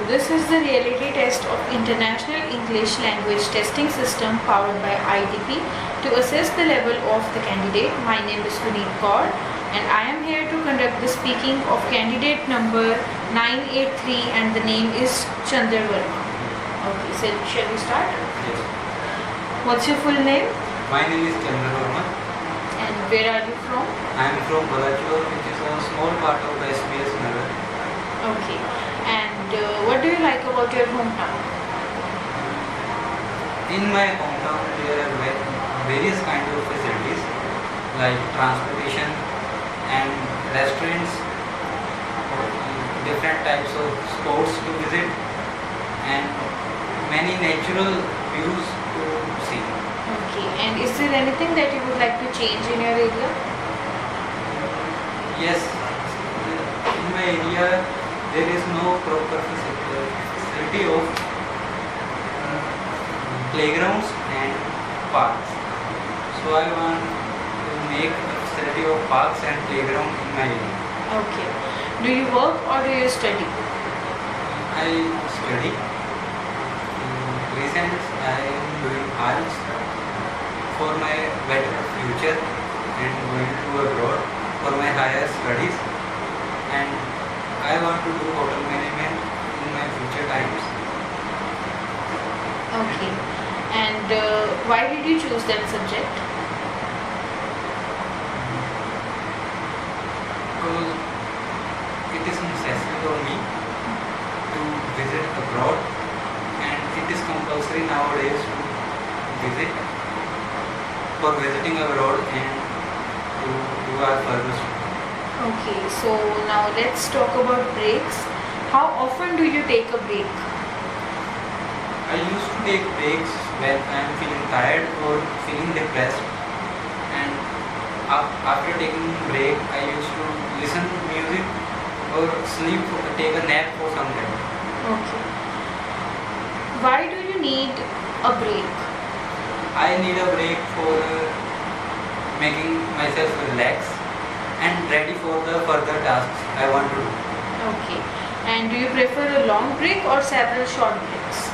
This is the reality test of International English Language Testing System powered by IDP to assess the level of the candidate. My name is Puneet Kaur and I am here to conduct the speaking of candidate number 983 and the name is Chandra Verma. Okay, so shall we start? Yes. What's your full name? My name is Chandra Verma. And where are you from? I am from Balachur, which is a small part of the SBS Nagar. Okay. And what do you like about your hometown? In my hometown, there are various kinds of facilities like transportation and restaurants, different types of sports to visit, and many natural views to see. Okay. And is there anything that you would like to change in your area? Yes, in my area there is no proper facility of playgrounds and parks. So I want to make a facility of parks and playground in my area. Okay. Do you work or do you study? I study. Recently I am doing arts for my better future and going to abroad for my higher studies, and I want to do hotel management in my future times. Okay. And why did you choose that subject? Because it is necessary for me to visit abroad, and it is compulsory nowadays to visit for visiting abroad and to do our further study. Okay. So now let's talk about breaks. How often do you take a break? I used to take breaks when I am feeling tired or feeling depressed, and after taking break I used to listen to music or sleep or take a nap for some time. Okay. Why do you need a break? I need a break for making myself relax and ready for the further tasks I want to do. Okay. And do you prefer a long break or several short breaks?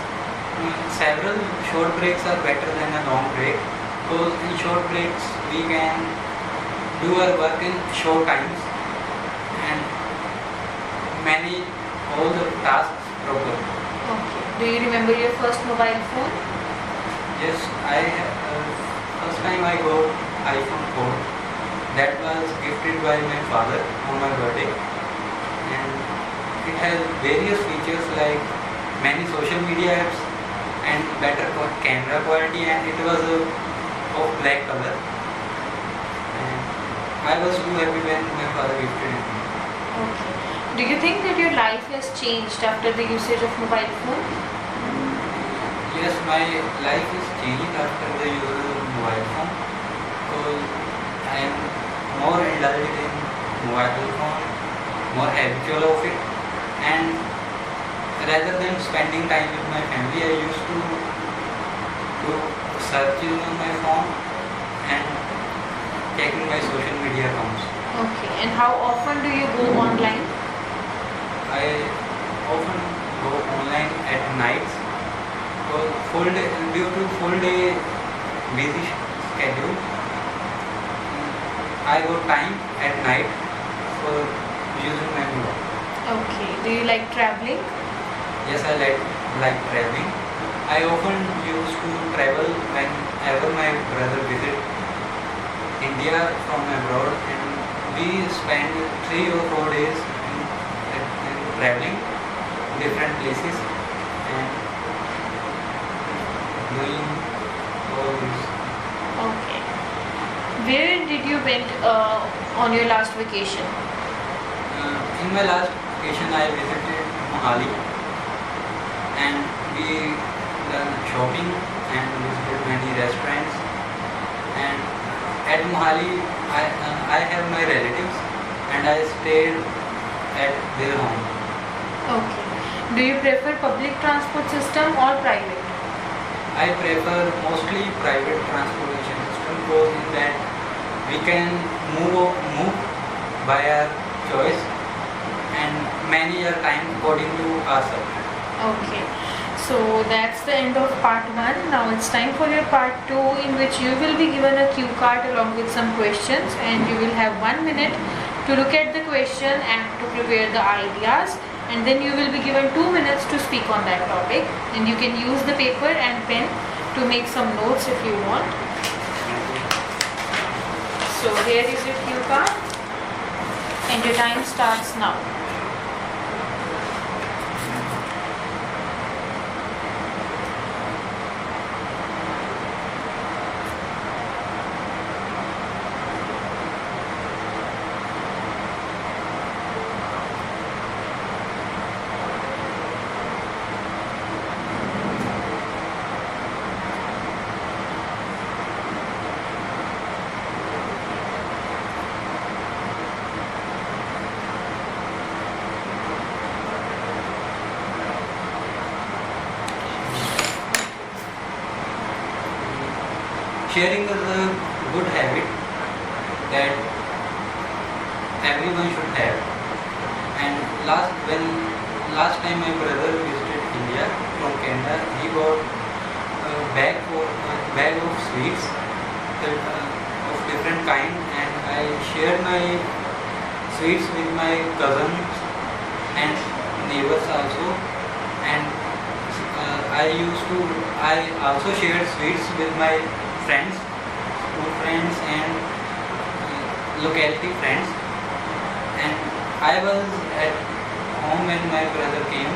Several short breaks are better than a long break, because in short breaks we can do our work in short times and manage all the tasks properly. Okay. Do you remember your first mobile phone? Yes, first time I got iPhone 4. That was gifted by my father on my birthday, and it has various features like many social media apps and better camera quality, and it was of black color. And I was too happy when my father gifted it. Okay. Do you think that your life has changed after the usage of mobile phone? Yes, my life is changed after the use of mobile phone, because I am more indulged in mobile phone, more habitual of it, and rather than spending time with my family, I used to do searches on my phone and checking my social media accounts. Okay. And how often do you go online? I often go online at nights, because due to full day busy schedule, I got time at night for using my mobile. Okay. Do you like traveling? Yes, I like traveling. I often used to travel whenever my brother visit India from abroad, and we spend 3 or 4 days in traveling different places and doing all this. Okay. Where did you went on your last vacation? In my last vacation, I visited Mohali, and we done shopping and visited many restaurants. And at Mohali, I have my relatives, and I stayed at their home. Okay. Do you prefer public transport system or private? I prefer mostly private transportation system, because in that we can move by our choice and manage our time according to ourselves. Okay, so that's the end of part 1. Now it's time for your part 2, in which you will be given a cue card along with some questions, and you will have 1 minute to look at the question and to prepare the ideas, and then you will be given 2 minutes to speak on that topic, and you can use the paper and pen to make some notes if you want. So here is your cue card, and your time starts now. Sharing is a good habit that everyone should have. And last time my brother visited India from Canada, he got a bag of sweets of different kind, and I shared my sweets with my cousins and neighbors also. And I also shared sweets with my friends, school friends and locality friends. And I was at home when my brother came,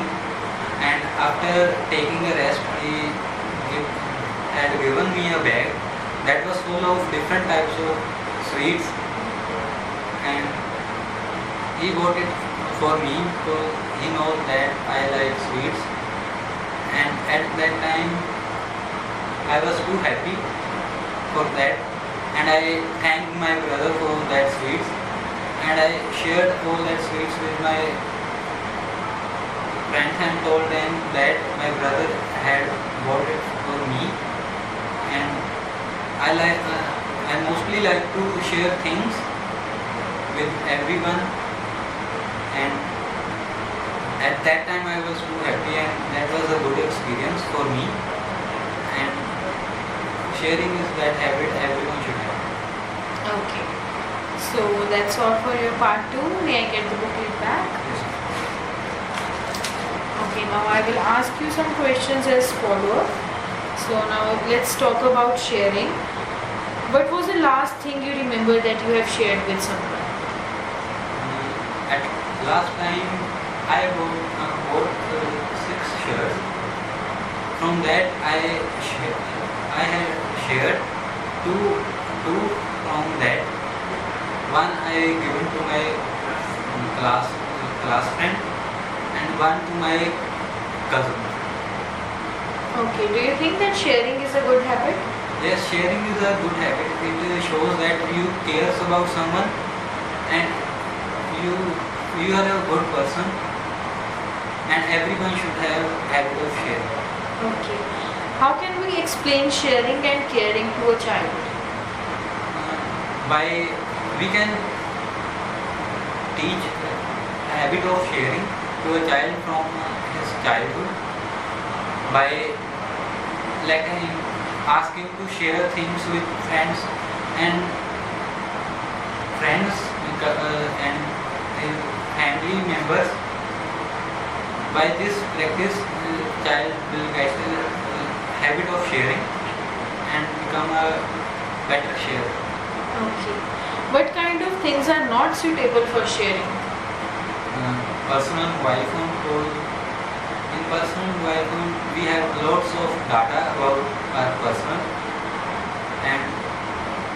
and after taking a rest, had given me a bag that was full of different types of sweets, and he bought it for me because he knows that I like sweets. And at that time I was too happy for that, and I thanked my brother for that sweets, and I shared all that sweets with my friends and told them that my brother had bought it for me. And I mostly like to share things with everyone, and at that time I was too happy, and that was a good experience for me. And sharing is that habit everyone should have. Okay, so that's all for your part 2. May I get the booklet back? Yes. Okay, now I will ask you some questions as follow. So now let's talk about sharing. What was the last thing you remember that you have shared with someone? At last time I bought 6 shirts. From that I had shared two from that. One I given to my class friend, and one to my cousin. Okay, do you think that sharing is a good habit? Yes, sharing is a good habit. It shows that you cares about someone, and you are a good person, and everyone should have habit of sharing. Okay. How can we explain sharing and caring to a child? We can teach a habit of sharing to a child from his childhood by letting him ask him to share things with friends and and his family members. By this practice, the child will get the habit of sharing and become a better sharer. Okay. What kind of things are not suitable for sharing? Personal mobile phone call. In personal mobile phone, we have lots of data about our person, and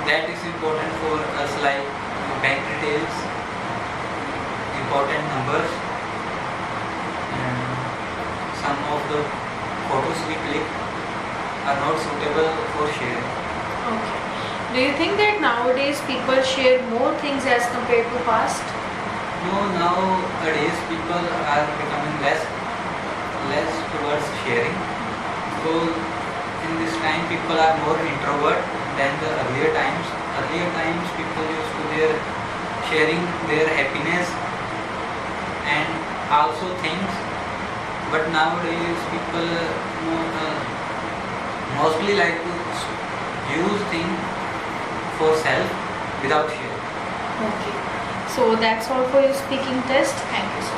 that is important for us, like bank details, important numbers, and some of the photos we click are not suitable for sharing. Okay. Do you think that nowadays people share more things as compared to past? No, nowadays people are becoming less towards sharing. So in this time people are more introvert than the earlier times. Earlier times people used to sharing their happiness and also things, but nowadays people mostly like to use things for self without share. Okay. So that's all for your speaking test. Thank you so much.